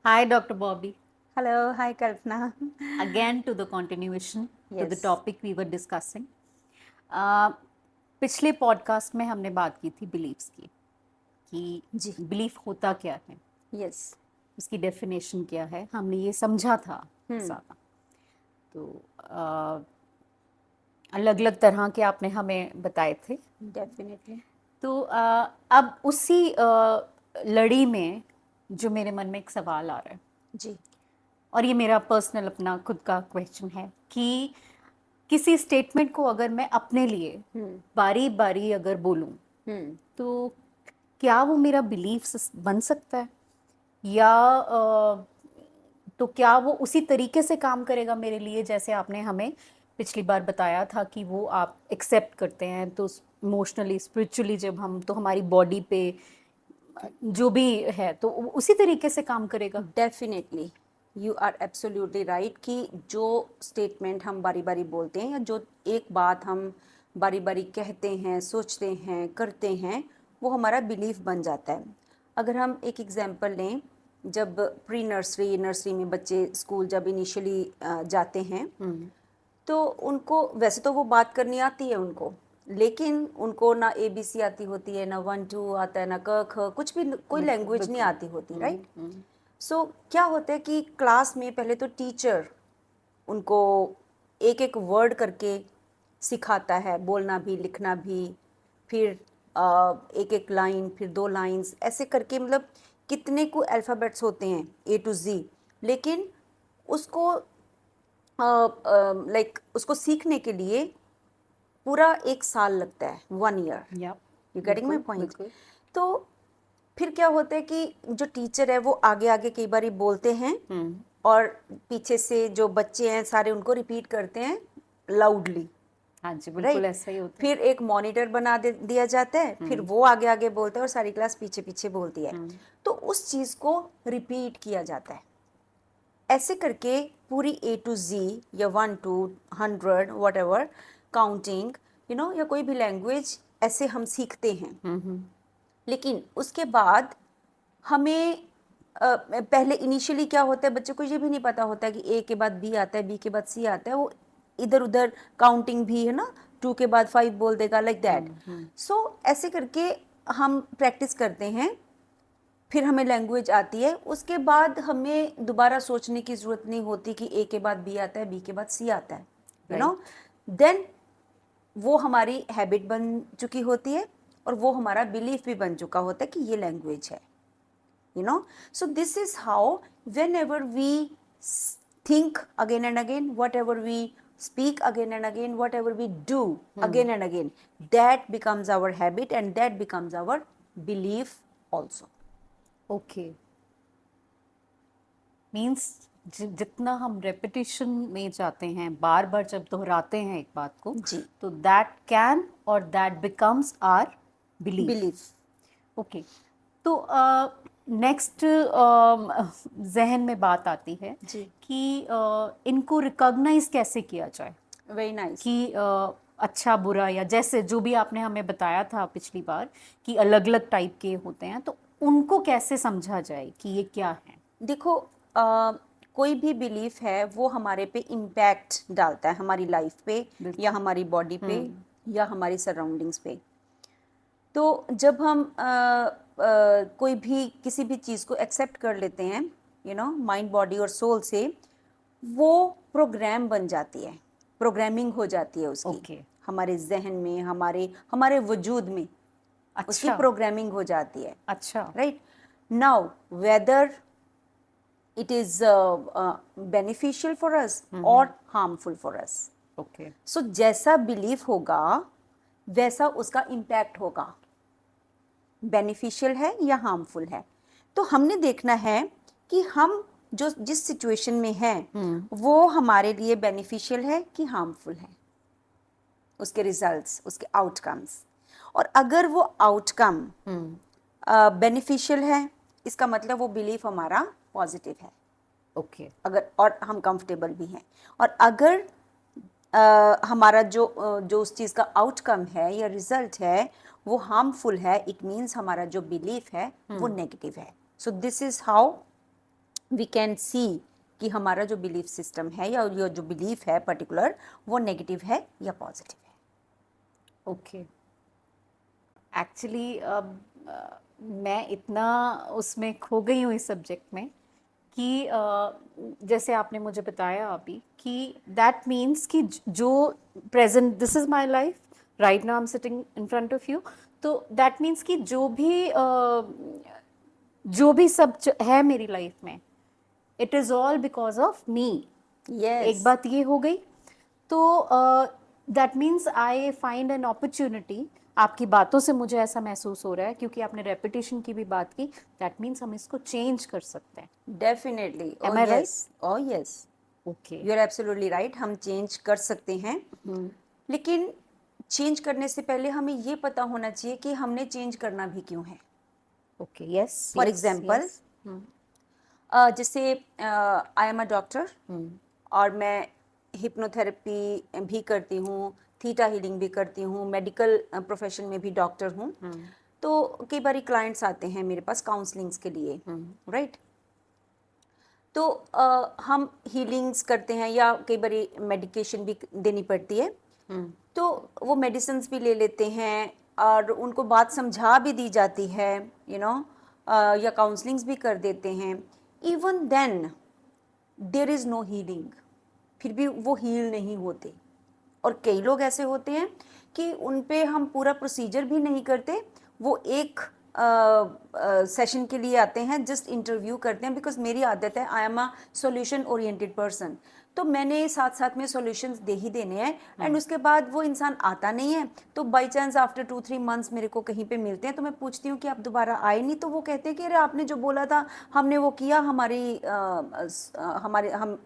Hi, Dr. Bobby. Hello, hi Kalpana. Again to the continuation to the Yes. topic we were discussing. Uh, पिछले podcast में हमने बात की थी beliefs की कि जी. बिलीफ होता क्या है, Yes. उसकी डेफिनेशन क्या है, हमने ये समझा था Hmm. ज़्यादा। तो अलग अलग तरह के आपने हमें बताए थे। Definitely. तो अब उसी लड़ी में जो मेरे मन में एक सवाल आ रहा है, जी. और ये मेरा पर्सनल अपना खुद का क्वेश्चन है कि किसी स्टेटमेंट को अगर मैं अपने लिए Hmm. बारी बारी अगर बोलूं Hmm. तो क्या वो मेरा बिलीफ बन सकता है, या तो क्या वो उसी तरीके से काम करेगा मेरे लिए जैसे आपने हमें पिछली बार बताया था कि वो आप एक्सेप्ट करते हैं, तो इमोशनली स्पिरिचुअली जब हम तो हमारी बॉडी पे जो भी है तो उसी तरीके से काम करेगा। Definitely. You are absolutely right कि जो स्टेटमेंट हम बारी बारी बोलते हैं या जो एक बात हम बारी बारी कहते हैं, सोचते हैं, करते हैं, वो हमारा बिलीफ बन जाता है. अगर हम एक एग्जांपल लें, जब प्री नर्सरी नर्सरी में बच्चे स्कूल जब इनिशियली जाते हैं, तो उनको वैसे तो वो बात करनी आती है उनको, लेकिन उनको ना ABC आती होती है, ना 1 2 आता है, ना क ख, कुछ भी कोई लैंग्वेज नहीं आती होती, राइट. सो क्या होता है कि क्लास में पहले तो टीचर उनको एक एक वर्ड करके सिखाता है, बोलना भी, लिखना भी, फिर एक एक लाइन, फिर 2 लाइंस, ऐसे करके, मतलब कितने को अल्फ़ाबेट्स होते हैं A to Z. लेकिन उसको उसको सीखने के लिए पूरा 1 साल लगता है, 1 year. You getting my point. तो फिर क्या होता है कि जो टीचर है वो आगे आगे कई बार बोलते हैं, और पीछे से जो बच्चे हैं सारे उनको रिपीट करते हैं लाउडली. हाँ जी, बिल्कुल राइट. ऐसा ही होता है। फिर एक मॉनिटर बना दिया जाता है, फिर वो आगे आगे बोलता है और सारी क्लास पीछे पीछे बोलती है. तो उस चीज़ को रिपीट किया जाता है. ऐसे करके पूरी A to Z या 1 to 100 वट एवर काउंटिंग, या कोई भी लैंग्वेज ऐसे हम सीखते हैं. लेकिन उसके बाद हमें पहले इनिशियली क्या होता है, बच्चे को ये भी नहीं पता होता है कि A के बाद B आता है, B के बाद C आता है. वो इधर उधर काउंटिंग भी है ना, 2 के बाद 5 बोल देगा, लाइक दैट. सो ऐसे करके हम प्रैक्टिस करते हैं, फिर हमें लैंग्वेज आती है. उसके बाद हमें दोबारा सोचने की ज़रूरत नहीं होती कि A के बाद B आता है, B के बाद C आता है, देन वो हमारी हैबिट बन चुकी होती है, और वो हमारा बिलीफ भी बन चुका होता है कि ये लैंग्वेज है. So this is how, whenever we think again and again, whatever we speak again and again, whatever we do again and again, that becomes our habit and that becomes our belief also. Okay, means जितना हम repetition में जाते हैं, बार बार जब दोहराते हैं एक बात को, जी. तो दैट कैन और that becomes our belief. Belief. Okay, तो नेक्स्ट जहन में बात आती है जी. कि इनको रिकॉग्नाइज कैसे किया जाए Very nice. कि अच्छा बुरा, या जैसे जो भी आपने हमें बताया था पिछली बार कि अलग अलग टाइप के होते हैं, तो उनको कैसे समझा जाए कि ये क्या है. देखो, कोई भी बिलीफ है वो हमारे पे इम्पैक्ट डालता है, हमारी लाइफ पे या हमारी बॉडी पे या हमारी सराउंडिंग्स पे. तो जब हम कोई भी किसी भी चीज़ को एक्सेप्ट कर लेते हैं, माइंड बॉडी और सोल से, वो प्रोग्राम बन जाती है, प्रोग्रामिंग हो जाती है उसकी. Okay. हमारे जहन में, हमारे हमारे वजूद में उसकी अच्छा, प्रोग्रामिंग हो जाती है. अच्छा, right. Now whether it is beneficial for us or harmful for us. Okay, So जैसा बिलीफ होगा वैसा उसका इम्पैक्ट होगा, बेनिफिशियल है या हार्मफुल है. तो हमने देखना है कि हम जो जिस सिचुएशन में हैं वो हमारे लिए बेनिफिशियल है कि हार्मफुल है, उसके रिजल्ट्स, उसके आउटकम्स. और अगर वो आउटकम बेनिफिशियल है, इसका मतलब वो बिलीफ हमारा पॉजिटिव है. ओके, अगर, और हम कंफर्टेबल भी हैं. और अगर हमारा जो उस चीज़ का आउटकम है या रिजल्ट है वो हार्मफुल है, इट मीन्स हमारा जो बिलीफ है वो नेगेटिव है. So this is how we can see कि हमारा जो बिलीफ सिस्टम है या जो बिलीफ है पर्टिकुलर, वो नेगेटिव है या पॉजिटिव है। ओके। एक्चुअली अब मैं इतना उसमें खो गई हूँ इस सब्जेक्ट में कि जैसे आपने मुझे बताया अभी कि दैट मीन्स कि जो present, this is my life, right now I am sitting in front of you, तो दैट मीन्स कि जो भी सब है मेरी लाइफ में, it is all because of me. एक यस, बात ये हो गई। तो that means I find an opportunity. आपकी बातों से मुझे ऐसा महसूस हो रहा है, क्योंकि आपने रेपिटेशन की भी बात की, दैट मीन्स हम इसको चेंज कर सकते हैं। Definitely. Oh am I right? Yes, oh yes, okay. You are absolutely right. हम चेंज कर सकते हैं, लेकिन चेंज करने से पहले हमें ये पता होना चाहिए कि हमने चेंज करना भी क्यों है। Okay, yes for yes example, yes. जैसे आई एम अ डॉक्टर और मैं हिप्नोथेरेपी भी करती हूँ, थीटा हीलिंग भी करती हूँ, मेडिकल प्रोफेशन में भी डॉक्टर हूँ। तो कई बार क्लाइंट्स आते हैं मेरे पास काउंसलिंग्स के लिए, राइट। तो हम हीलिंग्स करते हैं या कई बार मेडिकेशन भी देनी पड़ती है, तो वो मेडिसिन्स भी ले लेते हैं और उनको बात समझा भी दी जाती है, यू नो, या काउंसलिंग्स भी कर देते हैं। Even then there is no healing, फिर भी वो हील नहीं होते। और कई लोग ऐसे होते हैं कि उन पे हम पूरा प्रोसीजर भी नहीं करते, वो एक सेशन के लिए आते हैं, जस्ट इंटरव्यू करते हैं। बिकॉज मेरी आदत है, I am a solution oriented person, तो मैंने साथ साथ में सॉल्यूशंस दे ही देने हैं। एंड उसके बाद वो इंसान आता नहीं है, तो बाई चांस आफ्टर 2-3 मंथ्स मेरे को कहीं पे मिलते हैं, तो मैं पूछती हूँ कि आप दोबारा आए नहीं, तो वो कहते हैं कि अरे आपने जो बोला था हमने वो किया,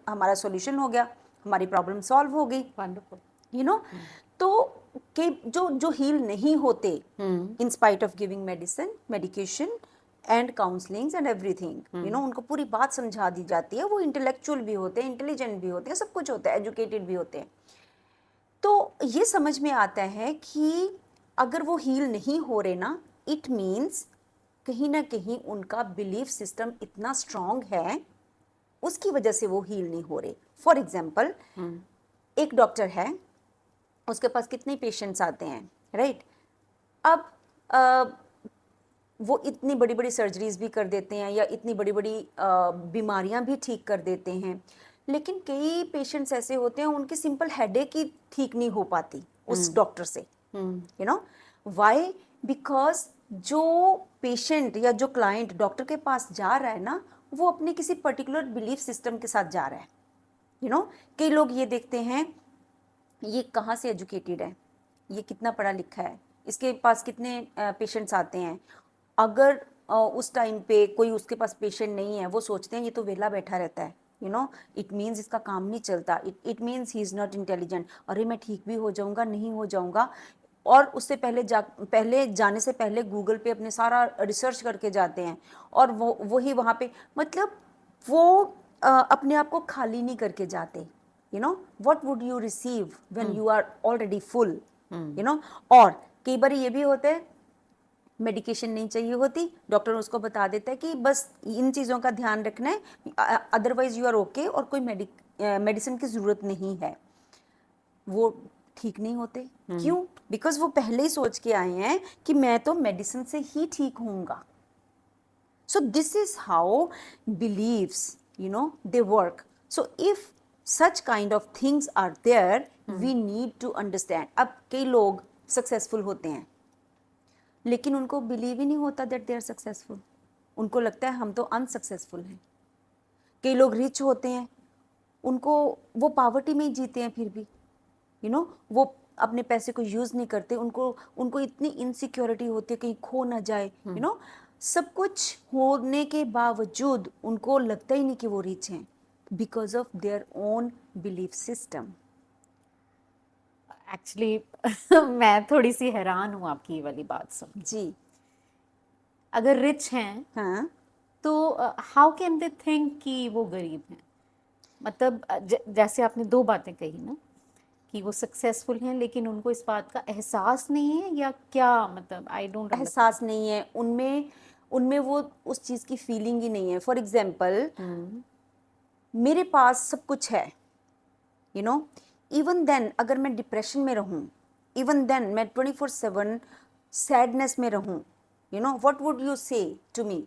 हमारा सॉल्यूशन हो गया, हमारी प्रॉब्लम सॉल्व हो गई, वंडरफुल। You know. तो के जो जो हील नहीं होते in spite of giving medication and counsellings and everything, you know, उनको पूरी बात समझा दी जाती है, वो इंटेलेक्चुअल भी होते हैं, इंटेलिजेंट भी होते हैं, सब कुछ होता है, एजुकेटेड भी होते हैं। तो ये समझ में आता है कि अगर वो हील नहीं हो रहे ना, इट मीन्स कहीं ना कहीं उनका बिलीफ सिस्टम इतना स्ट्रांग है, उसकी वजह से वो हील नहीं हो रहे। फॉर एग्जाम्पल, एक डॉक्टर है, उसके पास कितने पेशेंट्स आते हैं, राइट। अब वो इतनी बड़ी बड़ी सर्जरीज भी कर देते हैं या इतनी बड़ी बड़ी बीमारियां भी ठीक कर देते हैं, लेकिन कई पेशेंट्स ऐसे होते हैं उनकी सिंपल हेडेक ही ठीक नहीं हो पाती उस डॉक्टर से, यू नो व्हाई। बिकॉज जो पेशेंट या जो क्लाइंट डॉक्टर के पास जा रहा है ना, वो अपने किसी पर्टिकुलर बिलीफ सिस्टम के साथ जा रहा है, यू नो। कई लोग ये देखते हैं ये कहाँ से एजुकेटेड है, ये कितना पढ़ा लिखा है, इसके पास कितने पेशेंट्स आते हैं। अगर उस टाइम पे कोई उसके पास पेशेंट नहीं है, वो सोचते हैं ये तो वेला बैठा रहता है, यू नो, इट मीन्स इसका काम नहीं चलता, it means he is not intelligent, अरे मैं ठीक भी हो जाऊंगा, नहीं हो जाऊंगा। और उससे पहले जाने से पहले गूगल पे अपने सारा रिसर्च करके जाते हैं, और वही वहाँ पे, मतलब वो अपने आप को खाली नहीं करके जाते, you know. What would you receive when you are already full, you know. और कई बार ये भी होता है, मेडिकेशन नहीं चाहिए होती, डॉक्टर उसको बता देता है कि बस इन चीज़ों का ध्यान रखना है, अदरवाइज यू आर ओके, और कोई मेडिसिन की ज़रूरत नहीं है। वो ठीक नहीं होते, क्यों? बिकॉज वो पहले ही सोच के आए हैं कि मैं तो मेडिसिन से ही ठीक होऊंगा। So this is how beliefs, you know, they work. So if such kind of things are there, we need to understand. अब कई लोग सक्सेसफुल होते हैं, लेकिन उनको बिलीव ही नहीं होता दैट दे आर सक्सेसफुल, उनको लगता है हम तो अनसक्सेसफुल हैं। कई लोग रिच होते हैं, उनको वो पॉवर्टी में ही जीते हैं फिर भी, यू नो, वो अपने पैसे को यूज़ नहीं करते, उनको इतनी इनसिक्योरिटी होती है कहीं खो ना जाए, यू नो। सब कुछ होने के बावजूद उनको लगता ही नहीं कि वो रिच हैं, because of their own belief system. Actually मैं थोड़ी सी हैरान हूँ आपकी ये वाली बात सुन। जी अगर रिच हैं हाँ, तो हाउ कैन दे थिंक कि वो गरीब हैं? मतलब जैसे आपने दो बातें कही ना, कि वो सक्सेसफुल हैं लेकिन उनको इस बात का एहसास नहीं है, या क्या मतलब, आई डोंट अंडरस्टैंड। एहसास नहीं है उनमें, उनमें वो उस चीज़ की फीलिंग ही नहीं है। फॉर एग्जाम्पल, हम्म मेरे पास सब कुछ है, यू नो, इवन देन अगर मैं डिप्रेशन में रहूं, इवन देन मैं 24/7 सैडनेस में रहूं, you know, what would you से टू मी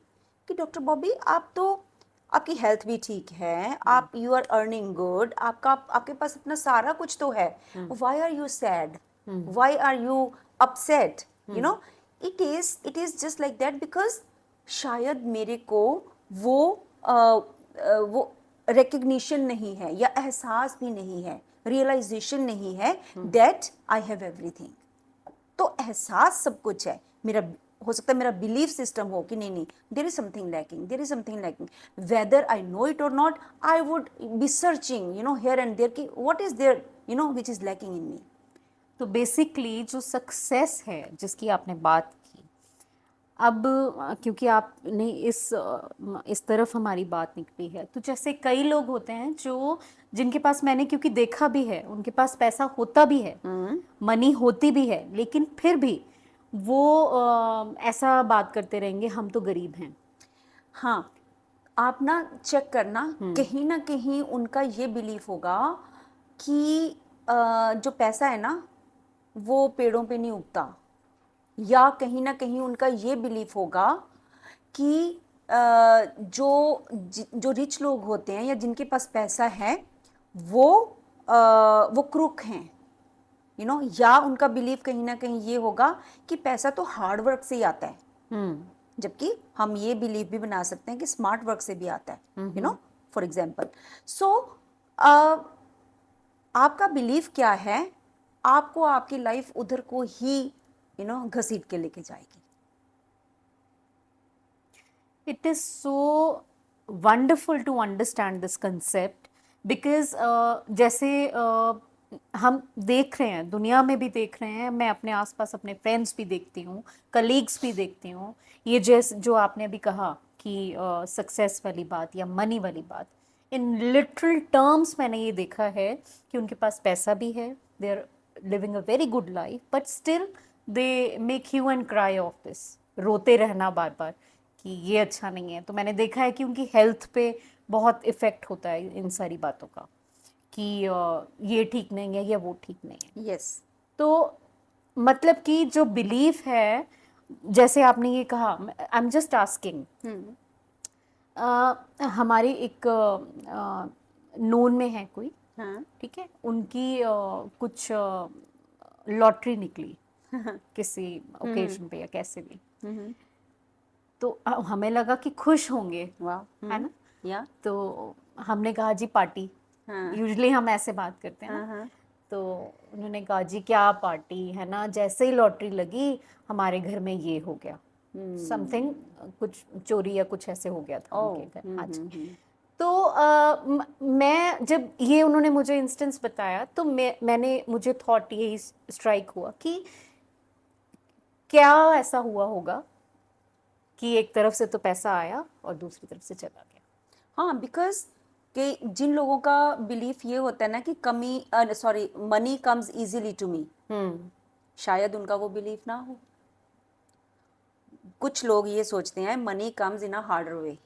कि डॉक्टर बॉबी आप तो, आपकी हेल्थ भी ठीक है, आप यू आर अर्निंग गुड, आपके पास अपना सारा कुछ तो है, why are you sad, why are you upset, you know, it is just like that because शायद मेरे को वो वो रिकग्निशन नहीं है या एहसास भी नहीं है, रियलाइजेशन नहीं है दैट आई हैव एवरीथिंग। तो एहसास सब कुछ है मेरा, हो सकता है मेरा बिलीफ सिस्टम हो कि नहीं नहीं, there is something lacking, there is something lacking, whether I know it or not, I would be searching, you know, here and there कि what is there, you know, which is lacking in me. तो basically जो success है जिसकी आपने बात की, अब क्योंकि आपने इस तरफ हमारी बात निकली है, तो जैसे कई लोग होते हैं जो, जिनके पास, मैंने क्योंकि देखा भी है, उनके पास पैसा होता भी है, मनी होती भी है, लेकिन फिर भी वो ऐसा बात करते रहेंगे हम तो गरीब हैं। हाँ, आप ना चेक करना, कहीं ना कहीं उनका ये बिलीफ होगा कि जो पैसा है ना वो पेड़ों पे नहीं उगता, या कहीं ना कहीं उनका ये बिलीफ होगा कि जो रिच लोग होते हैं या जिनके पास पैसा है वो वो क्रूक हैं, यू नो, या उनका बिलीफ कहीं ना कहीं ये होगा कि पैसा तो हार्ड वर्क से ही आता है, जबकि हम ये बिलीव भी बना सकते हैं कि स्मार्ट वर्क से भी आता है, यू नो, फॉर एग्जाम्पल। सो आपका बिलीफ क्या है, आपको आपकी लाइफ उधर को ही, यू नो, घसीट के लेके जाएगी। It is so wonderful to understand this concept because जैसे हम देख रहे हैं, दुनिया में भी देख रहे हैं, मैं अपने आसपास अपने फ्रेंड्स भी देखती हूँ, कलीग्स भी देखती हूँ, ये जैसे जो आपने अभी कहा कि सक्सेस वाली बात या मनी वाली बात, इन लिटरल टर्म्स मैंने ये देखा है कि उनके पास पैसा भी है, they are living a very good life, but still they make hue and cry of this, रोते रहना बार बार कि ये अच्छा नहीं है। तो मैंने देखा है कि उनकी हेल्थ पे बहुत इफेक्ट होता है इन सारी बातों का, कि ये ठीक नहीं है या वो ठीक नहीं है। यस, तो मतलब कि जो बिलीफ है, जैसे आपने ये कहा, आई एम जस्ट आस्किंग, हमारी एक नोन में है कोई, हाँ, ठीक है, उनकी कुछ लॉटरी निकली किसी ओकेजन पे या कैसे भी, तो हमें लगा कि खुश होंगे, वाह, है ना, या, तो हमने कहा जी पार्टी, हाँ, यूजुअली हम ऐसे बात करते हैं ना, हाँ, तो उन्होंने कहा जी क्या पार्टी है ना, जैसे ही लॉटरी लगी हमारे घर में ये हो गया, समथिंग, कुछ चोरी या कुछ ऐसे हो गया था उनके घर। हाँ जी। तो मैं जब ये उन्होंने मुझे इंस्टेंस बताया तो मुझे थॉट यही स्ट्राइक हुआ कि क्या ऐसा हुआ होगा कि एक तरफ से तो पैसा आया और दूसरी तरफ से चला गया। हाँ, बिकॉज कि जिन लोगों का बिलीफ ये होता है ना कि money comes easily to me, शायद उनका वो बिलीफ ना हो। कुछ लोग ये सोचते हैं money comes in a harder way,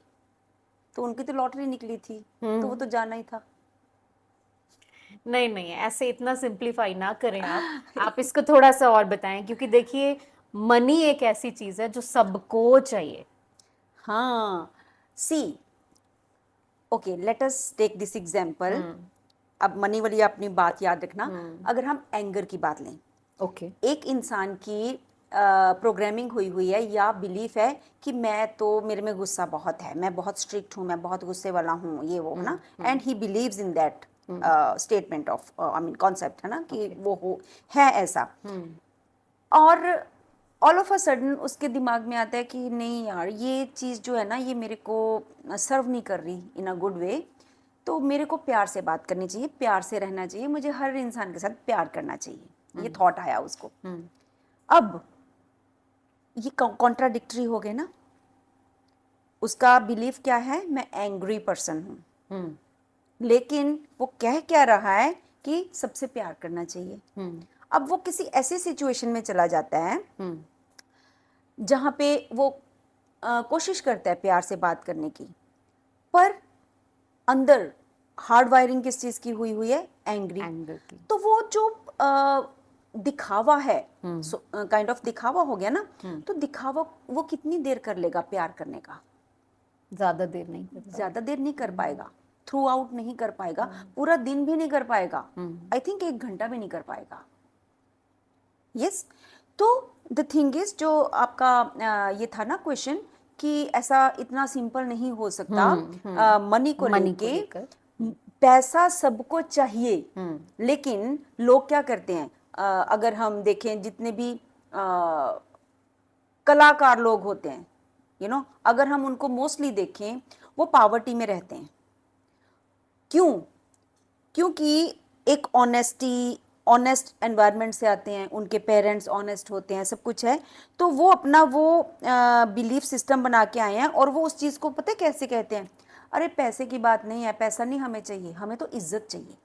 तो उनकी तो लॉटरी निकली थी तो वो तो जाना ही था। नहीं नहीं, ऐसे इतना सिंप्लीफाई ना करें आप इसको थोड़ा सा और बताएं, क्योंकि देखिए मनी एक ऐसी चीज है जो सबको चाहिए। हाँ, see, okay, let us take this example. अब मनी वाली अपनी बात याद रखना। अगर हम एंगर की बात लें, ओके, एक इंसान की प्रोग्रामिंग हुई हुई है या बिलीफ है कि मैं तो, मेरे में गुस्सा बहुत है, मैं बहुत स्ट्रिक्ट हूँ, मैं बहुत गुस्से वाला हूँ, ये वो, है ना, and he believes in that statement of, I mean concept, है ना, कि वो हो है ऐसा। और ऑल ऑफ अ सडन उसके दिमाग में आता है कि नहीं यार, ये चीज़ जो है ना ये मेरे को सर्व नहीं कर रही इन अ गुड वे, तो मेरे को प्यार से बात करनी चाहिए, प्यार से रहना चाहिए, मुझे हर इंसान के साथ प्यार करना चाहिए, ये थॉट आया उसको। अब ये कॉन्ट्राडिक्टरी हो गए ना, उसका बिलीफ क्या है, मैं एंग्री पर्सन हूँ, लेकिन वो कह क्या रहा है कि सबसे प्यार करना चाहिए। अब वो किसी ऐसी सिचुएशन में चला जाता है जहाँ पे वो कोशिश करता है प्यार से बात करने की, पर अंदर हार्ड वायरिंग किस चीज की हुई है? एंग्री। एंगर की। तो वो जो दिखावा है, काइंड ऑफ दिखावा हो गया ना, तो दिखावा वो कितनी देर कर लेगा प्यार करने का? ज्यादा देर नहीं करता। ज्यादा देर नहीं कर पाएगा, थ्रू आउट नहीं कर पाएगा, पूरा दिन भी नहीं कर पाएगा, आई थिंक 1 घंटा भी नहीं कर पाएगा। यस। तो द थिंग इज, जो आपका ये था ना क्वेश्चन कि ऐसा इतना सिंपल नहीं हो सकता मनी को मनी को लेके। लेकर। पैसा सबको चाहिए, लेकिन लोग क्या करते हैं, अगर हम देखें जितने भी कलाकार लोग होते हैं, अगर हम उनको मोस्टली देखें, वो पावर्टी में रहते हैं। क्यों? क्योंकि एक ऑनेस्ट एनवायरनमेंट से आते हैं, उनके पेरेंट्स ऑनेस्ट होते हैं, सब कुछ है, तो वो अपना वो बिलीफ सिस्टम बना के आए हैं, और वो उस चीज़ को पता है कैसे कहते हैं? अरे पैसे की बात नहीं है, पैसा नहीं हमें चाहिए, हमें तो इज्जत चाहिए।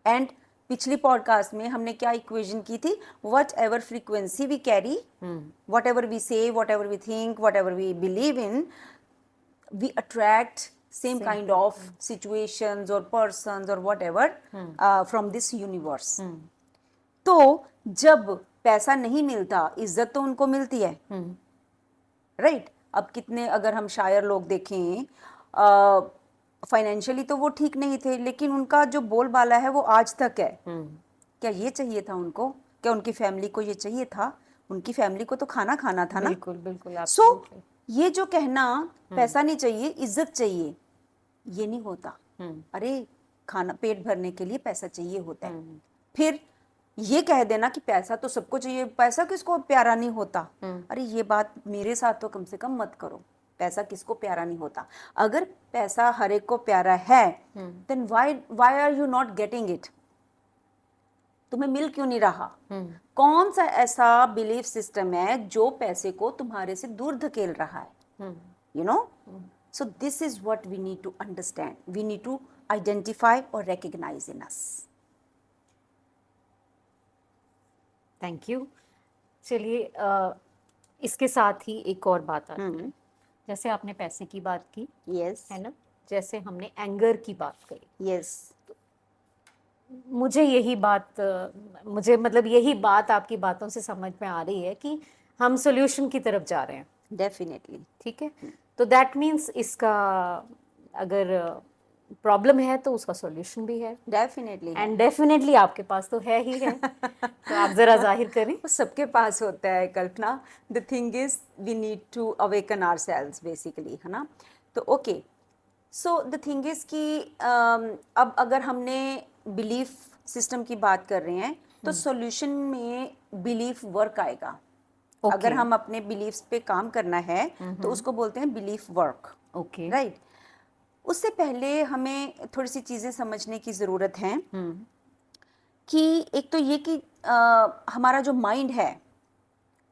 एंड पिछली पॉडकास्ट में हमने क्या इक्वेशन की थी? Whatever frequency we carry, whatever we say, whatever we think, whatever we believe in, we attract same kind of situations or persons or whatever from this universe. तो जब पैसा नहीं मिलता, इज्जत तो उनको मिलती है, राइट? अब कितने अगर हम शायर लोग देखें, फाइनेंशियली तो वो ठीक नहीं थे, लेकिन उनका जो बोलबाला है वो आज तक है। क्या ये चाहिए था उनको? क्या उनकी फैमिली को ये चाहिए था? उनकी फैमिली को तो खाना खाना था ना। बिल्कुल बिल्कुल। सो ये जो कहना पैसा नहीं चाहिए, इज्जत चाहिए, ये नहीं होता। अरे खाना पेट भरने के लिए पैसा चाहिए होता है। फिर ये कह देना कि पैसा तो सबको चाहिए, पैसा किसको प्यारा नहीं होता? अरे ये बात मेरे साथ तो कम से कम मत करो। पैसा किसको प्यारा नहीं होता? अगर पैसा हर एक को प्यारा है, then why are you not getting it? तुम्हें मिल क्यों नहीं रहा? कौन सा ऐसा बिलीफ सिस्टम है जो पैसे को तुम्हारे से दूर धकेल रहा है? So this is what we need to understand, we need to identify or recognise in us. Thank you. चलिए, इसके साथ ही एक और बात आती है। जैसे आपने पैसे की बात की, यस, है ना, जैसे हमने एंगर की बात करी, यस, मुझे यही बात यही बात आपकी बातों से समझ में आ रही है कि हम सॉल्यूशन की तरफ जा रहे हैं। डेफिनेटली। ठीक है, तो दैट मीन्स इसका अगर प्रॉब्लम है तो उसका सॉल्यूशन भी है। डेफिनेटली। एंड डेफिनेटली आपके पास तो है ही है। तो आप जरा जाहिर करें। वो सबके पास होता है कल्पना। The thing is we need to awaken ourselves basically, है ना। तो okay, so the thing is कि अब अगर हमने बिलीफ सिस्टम की बात कर रहे हैं, तो सॉल्यूशन में बिलीफ वर्क आएगा। अगर हम अपने बिलीफ्स पे काम करना है तो उसको बोलते हैं बिलीफ वर्क। Okay, right. उससे पहले हमें थोड़ी सी चीज़ें समझने की ज़रूरत है कि एक तो ये कि हमारा जो माइंड है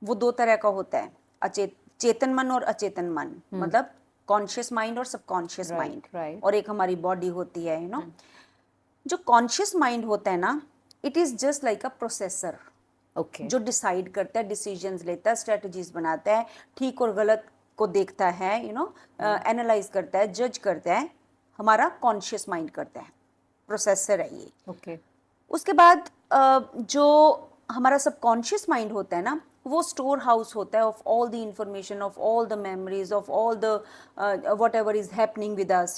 वो 2 तरह का होता है, चेतन मन और अचेतन मन, मतलब कॉन्शियस माइंड और सबकॉन्शियस माइंड, और एक हमारी बॉडी होती है, जो कॉन्शियस माइंड होता है ना, it is just like a processor, जो डिसाइड करता है, डिसीजंस लेता है, स्ट्रेटजीज बनाता है, ठीक और गलत को देखता है, एनालाइज करता है, जज करता है। हमारा कॉन्शियस माइंड करता है, प्रोसेसर है ये। उसके बाद जो हमारा सबकॉन्शियस माइंड होता है ना, वो स्टोर हाउस होता है of all the information, of all the memories, of all the what ever is happening with us,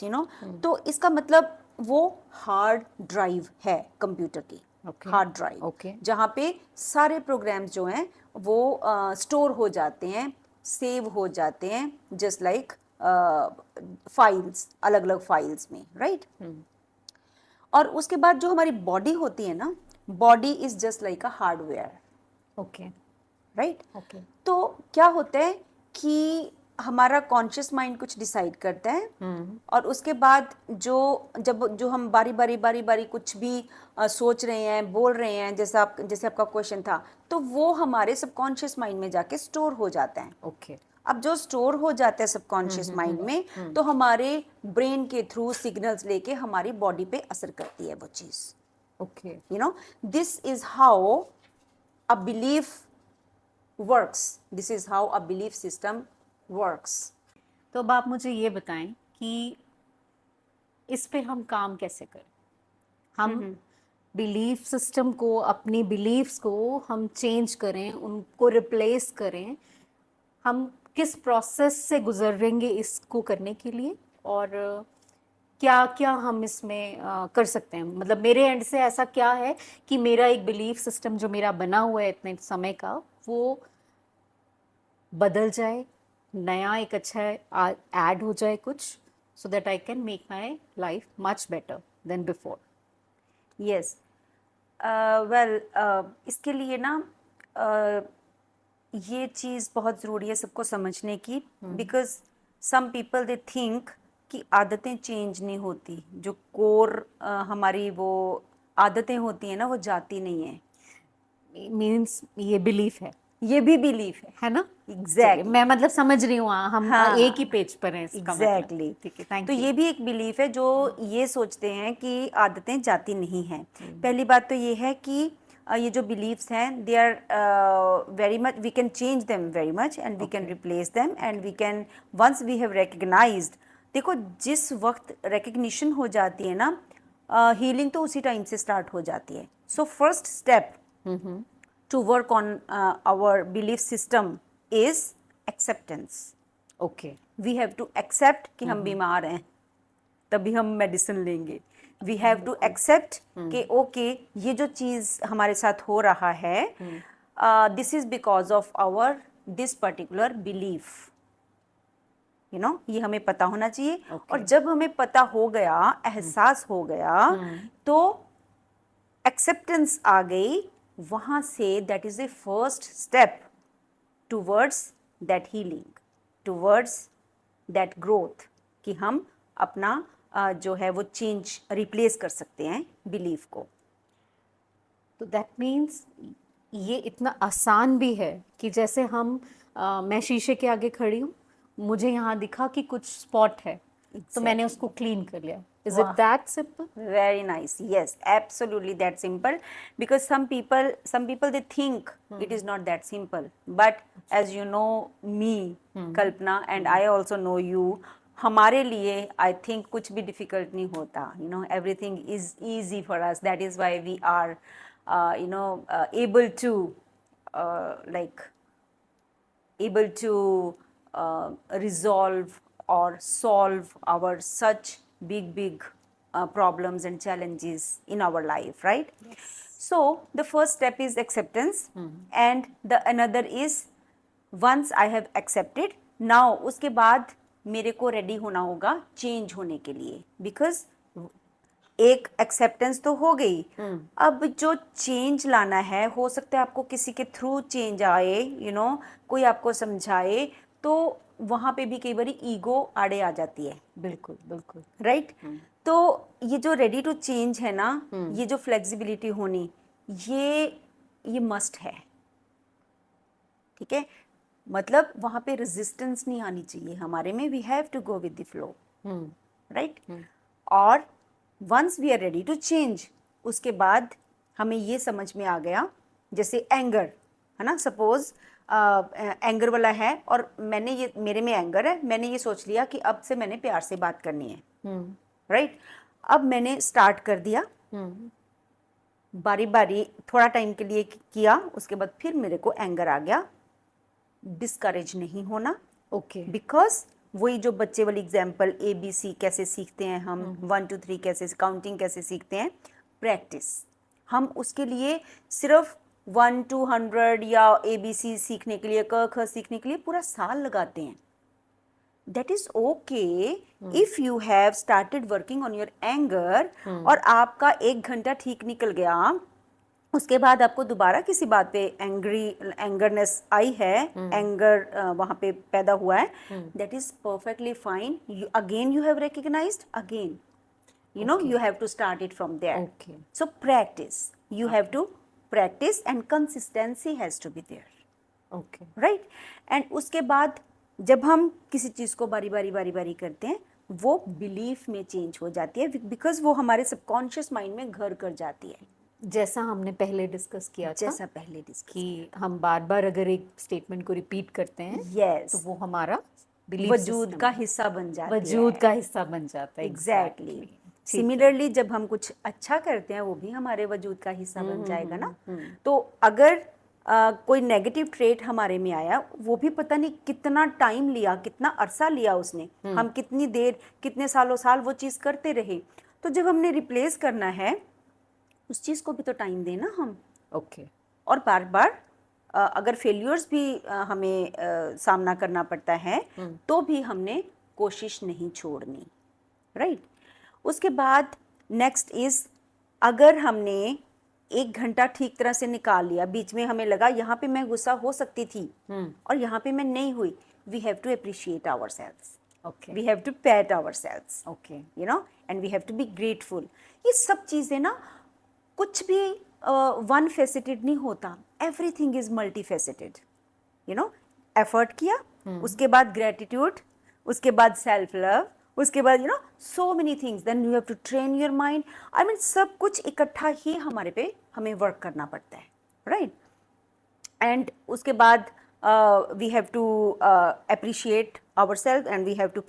तो इसका मतलब वो हार्ड ड्राइव है कंप्यूटर की, हार्ड ड्राइव, जहाँ पे सारे प्रोग्राम्स जो हैं वो स्टोर हो जाते हैं, सेव हो जाते हैं, जस्ट लाइक फाइल्स, अलग अलग फाइल्स में, राइट। और उसके बाद जो हमारी बॉडी होती है ना, body is just like a hardware, right. तो क्या होता है कि हमारा कॉन्शियस माइंड कुछ डिसाइड करता है, और उसके बाद जो हम बारी बारी कुछ भी सोच रहे हैं, बोल रहे हैं, जैसे आपका क्वेश्चन था, तो वो हमारे सबकॉन्शियस माइंड में जाके स्टोर हो जाता है। अब जो स्टोर हो जाता है सबकॉन्शियस माइंड में, तो हमारे ब्रेन के थ्रू सिग्नल्स लेके हमारी बॉडी पे असर करती है वो चीज। This is how a belief works, this is how a belief system works. तो अब आप मुझे ये बताएं कि इस पे हम काम कैसे करें, हम बिलीफ सिस्टम को, अपनी बिलीफ्स को हम चेंज करें, उनको रिप्लेस करें, हम किस प्रोसेस से गुजरेंगे इसको करने के लिए, और क्या क्या हम इसमें कर सकते हैं। मतलब मेरे एंड से ऐसा क्या है कि मेरा एक बिलीफ सिस्टम जो मेरा बना हुआ है इतने समय का, वो बदल जाए, नया एक अच्छा ऐड हो जाए कुछ, so that I can make my life much better than before. Yes. Well इसके लिए ना ये चीज़ बहुत ज़रूरी है सबको समझने की, because some people they think कि आदतें चेंज नहीं होती, जो कोर हमारी वो आदतें होती हैं ना, वो जाती नहीं है। मीन्स ये बिलीफ ये भी बिलीफ है ना? चलिए, एग्जैक्टली मैं मतलब समझ रही हूँ, हम हाँ एक ही पेज पर हैं इसका मतलब। एग्जैक्टली ठीक है, थैंक तो यू। ये भी एक बिलीफ है जो ये सोचते हैं कि आदतें जाती नहीं हैं। पहली बात तो ये है कि ये जो बिलीव्स हैं they are very much, we can change them very much and we can replace them and we can, once we have recognised, देखो जिस वक्त रिकग्निशन हो जाती है ना, हीलिंग तो उसी टाइम से स्टार्ट हो जाती है। So first step to work on our belief system is acceptance. Okay, We have to accept कि हम बीमार हैं, तभी हम मेडिसिन लेंगे। We have to accept कि ओके ये जो चीज़ हमारे साथ हो रहा है, this is because of our this particular belief. You know, ये हमें पता होना चाहिए। और जब हमें पता हो गया, एहसास हो गया, तो एक्सेप्टेंस आ गई, वहाँ say that is the first step towards that healing, towards that growth, कि हम अपना जो है वो चेंज रिप्लेस कर सकते हैं बिलीफ को। तो दैट मीन्स ये इतना आसान भी है कि जैसे हम मैं शीशे के आगे खड़ी हूँ, मुझे यहाँ दिखा कि कुछ स्पॉट है, तो मैंने उसको क्लीन कर लिया। Is it that simple? Very nice. Yes, absolutely that simple. Because some people they think it is not that simple. But as you know me, Kalpana, and I also know you, हमारे लिए I think कुछ भी difficult नहीं होता. You know, everything is easy for us. That is why we are, able to, like, able to resolve or solve our such big problems and challenges in our life, right? Yes. So the first step is acceptance, and the another is once I have accepted, now उसके बाद मेरे को ready होना होगा change होने के लिए, because एक एक्सेप्टेंस तो हो गई, अब जो चेंज लाना है, हो सकता है आपको किसी के थ्रू चेंज आए, कोई आपको समझाए, तो वहाँ पे भी कई बार ईगो आड़े आ जाती है। बिल्कुल बिल्कुल, राइट। तो ये जो रेडी टू चेंज है ना, ये जो फ्लेक्सिबिलिटी होनी, ये मस्ट है। ठीक है, मतलब वहाँ पे रेजिस्टेंस नहीं आनी चाहिए हमारे में, we have to go with the flow, right. और once we are ready to change, उसके बाद हमें ये समझ में आ गया, जैसे एंगर है ना, सपोज एंगर वाला है और मेरे में एंगर है, मैंने ये सोच लिया कि अब से मैंने प्यार से बात करनी है, राइट। अब मैंने स्टार्ट कर दिया, बारी बारी थोड़ा टाइम के लिए किया, उसके बाद फिर मेरे को एंगर आ गया। डिस्करेज नहीं होना, ओके, बिकॉज वही जो बच्चे वाली एग्जाम्पल, ABC कैसे सीखते हैं हम, 1 2 3 कैसे, काउंटिंग कैसे सीखते हैं, प्रैक्टिस। हम उसके लिए सिर्फ 1 to 100 या ABC सीखने के लिए, क ख सीखने के लिए पूरा साल लगाते हैं। That is okay if you have started working on your anger, और आपका 1 घंटा ठीक निकल गया, उसके बाद आपको दोबारा किसी बात पे एंगरनेस आई है, एंगर वहाँ पे पैदा हुआ है, that is perfectly fine. Again you have recognised, अगेन you have to start it from there. Okay. So practice, you have to practice and consistency has to be there, okay, right? And उसके बाद जब हम किसी चीज़ को बारी बारी करते हैं, वो बिलीफ में चेंज हो जाती है, बिकॉज वो हमारे सबकॉन्शियस माइंड में घर कर जाती है। जैसा हमने पहले डिस्कस किया था जैसा पहले डिस्कस कि हम बार बार अगर एक स्टेटमेंट को रिपीट करते हैं तो यस वो हमारा बिलीफ वजूद सिस्टम का हिस्सा बन जाती वजूद है। का हिस्सा बन जाता है। Exactly Exactly. ठीक है। सिमिलरली जब हम कुछ अच्छा करते हैं वो भी हमारे वजूद का हिस्सा बन जाएगा ना। तो अगर कोई नेगेटिव ट्रेट हमारे में आया, वो भी पता नहीं कितना टाइम लिया, कितना अरसा लिया उसने, हम कितनी देर, कितने सालों साल वो चीज़ करते रहे। तो जब हमने रिप्लेस करना है उस चीज़ को भी तो टाइम देना हम। ओके और बार बार अगर फेल्यूर्स भी हमें सामना करना पड़ता है तो भी हमने कोशिश नहीं छोड़नी, राइट। उसके बाद नेक्स्ट इज, अगर हमने 1 घंटा ठीक तरह से निकाल लिया, बीच में हमें लगा यहाँ पे मैं गुस्सा हो सकती थी और यहाँ पे मैं नहीं हुई, we have to appreciate ourselves, okay we have to pat ourselves, okay you know, and we have to be grateful. ये सब चीज़ें ना, कुछ भी वन फेसेटेड नहीं होता, everything is multi faceted, you know. Effort किया, उसके बाद ग्रेटिट्यूड, उसके बाद सेल्फ लव, उसके बाद you know so many things, then you have to train your mind. I mean सब कुछ इकट्ठा ही हमारे पे हमें वर्क करना पड़ता है, राइट। एंड उसके बाद we have to appreciate ourselves, and we have to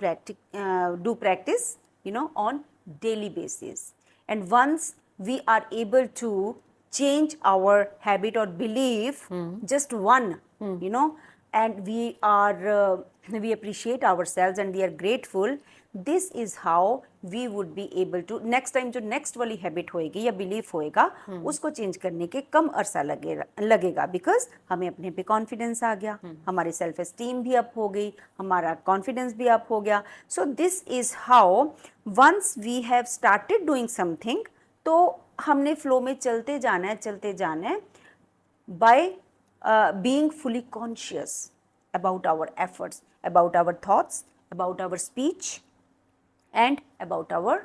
do practice, you know, on daily basis. And once we are able to change our habit or belief, just one, you know, and we appreciate ourselves and we are grateful, this is how we would be able to next time जो next वाली habit होएगी या belief होएगा उसको change करने के कम अरसा लगेगा because हमें अपने पे confidence आ गया, हमारी self esteem भी up हो गई, हमारा confidence भी up हो गया। So this is how once we have started doing something, तो हमने flow में चलते जाना है by being fully conscious about our efforts, about our thoughts, about our speech and about our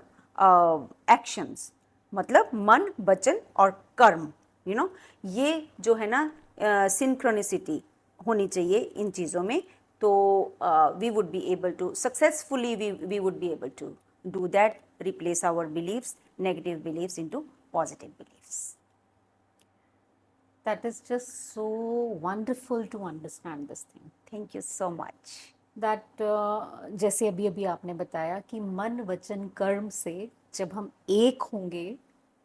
actions. मतलब मन, वचन और कर्म, you know, ये जो है ना synchronicity होनी चाहिए इन चीज़ों में, तो we would be able to successfully we would be able to do that, replace our beliefs, negative beliefs into positive beliefs. That is just so wonderful to understand this thing. Thank you so much. That जैसे अभी अभी आपने बताया कि मन वचन कर्म से जब हम एक होंगे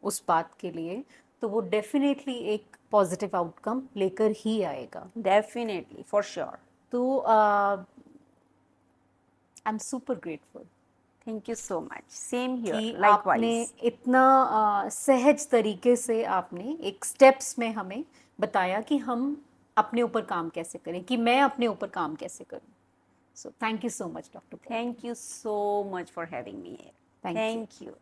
उस बात के लिए, तो वो डेफिनेटली एक पॉजिटिव आउटकम लेकर ही आएगा। Definitely, for sure. तो I am super grateful Thank you so much. Same here. कि Likewise. आपने इतना सहज तरीके से आपने एक स्टेप्स में हमें बताया कि हम अपने ऊपर काम कैसे करें, कि मैं अपने ऊपर काम कैसे करूं। So thank you so much, Dr. Paul. Thank you so much for having me here. Thank you. Thank you.